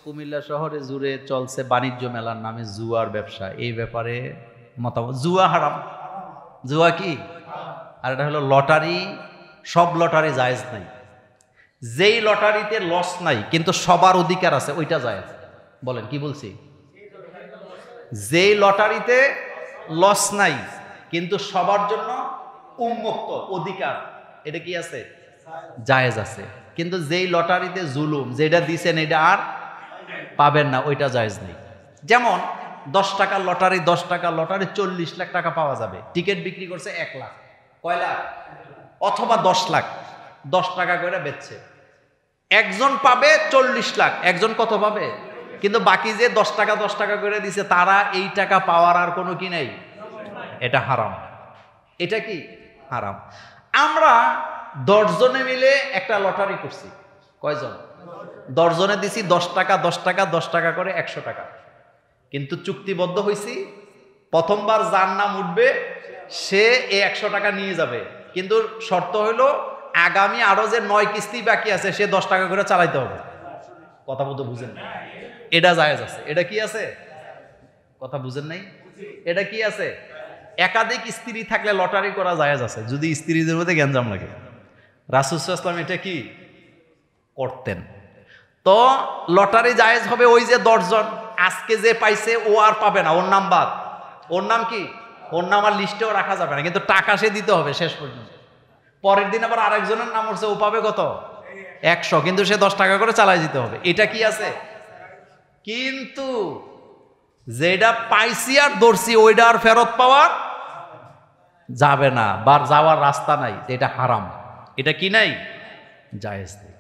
কুমিল্লা শহরে জুড়ে চলছে বাণিজ্য মেলার নামে জুয়ার ব্যবসা। এই ব্যাপারে মতামত, জুয়া হারাম। জুয়া কি? আর এটা হলো লটারি। সব লটারি জায়েজ নাই। যেই লটারিতে লস নাই কিন্তু সবার অধিকার আছে ওইটা জায়েজ। বলেন কি বলছি? যেই লটারিতে লস নাই কিন্তু সবার জন্য উন্মুক্ত অধিকার, এটা কি আছে? জায়েজ আছে। কিন্তু যেই লটারিতে জুলুম, যেটা দিছেন এটা আর পাবেন না, ওইটা জায়েজ নেই। যেমন 10 টাকার লটারি, 10 টাকার লটারি 40 লাখ টাকা পাওয়া যাবে, টিকিট বিক্রি করছে 1 লাখ, কয় লাখ? অথবা 10 লাখ, 10 টাকা করে বেচছে। একজন পাবে 40 লাখ, একজন কত পাবে? কিন্তু বাকি যে 10 টাকা 10 টাকা করে দিছে তারা এই টাকা পাওয়ার আর কোনো কি নাই। এটা হারাম। এটা কি? হারাম। আমরা 10 জনে মিলে একটা লটারি করছি। কয়জন? 10 জনে দিছি 10 টাকা 10 টাকা 10 টাকা করে 100 টাকা। কিন্তু চুক্তিবদ্ধ হয়েছি প্রথমবার যার নাম উঠবে সে এই 100 টাকা নিয়ে যাবে। কিন্তু শর্ত হইল আগামী আরো যে 9 কিস্তি বাকি আছে সে 10 টাকা করে চালাইতে হবে। কথা বলতে বুঝেন না? এটা জায়েজ আছে। এটা কি আছে? কথা বুঝেন নাই? এটা কি আছে? একাধিক স্ত্রী থাকলে লটারি করা জায়েজ আছে, যদি স্ত্রীদের মধ্যে গ্যাঞ্জাম লাগে। রাসূল সাল্লাল্লাহু আলাইহি ওয়াসাল্লাম এটা কি করতেন? তো লটারি জায়েজ হবে ওই যে 10 জন, আজকে যে পাইছে ও আর পাবে না, ওর নাম বাদ। ওর নাম কি? ওর নাম আর লিস্টেও রাখা যাবে না, কিন্তু টাকা সে দিতে হবে শেষ পর্যন্ত। পরের দিন আবার আরেকজনের নাম উঠছে, ও পাবে কত? 100, কিন্তু সে 10 টাকা করে চালাই দিতে হবে। এটা কি আছে? কিন্তু যেটা পাইছি আর ধরছি ওইটা আর ফেরত পাওয়া যাবে না, বা যাওয়ার রাস্তা নাই, এটা হারাম। এটা কি নাই? জায়েজ নেই।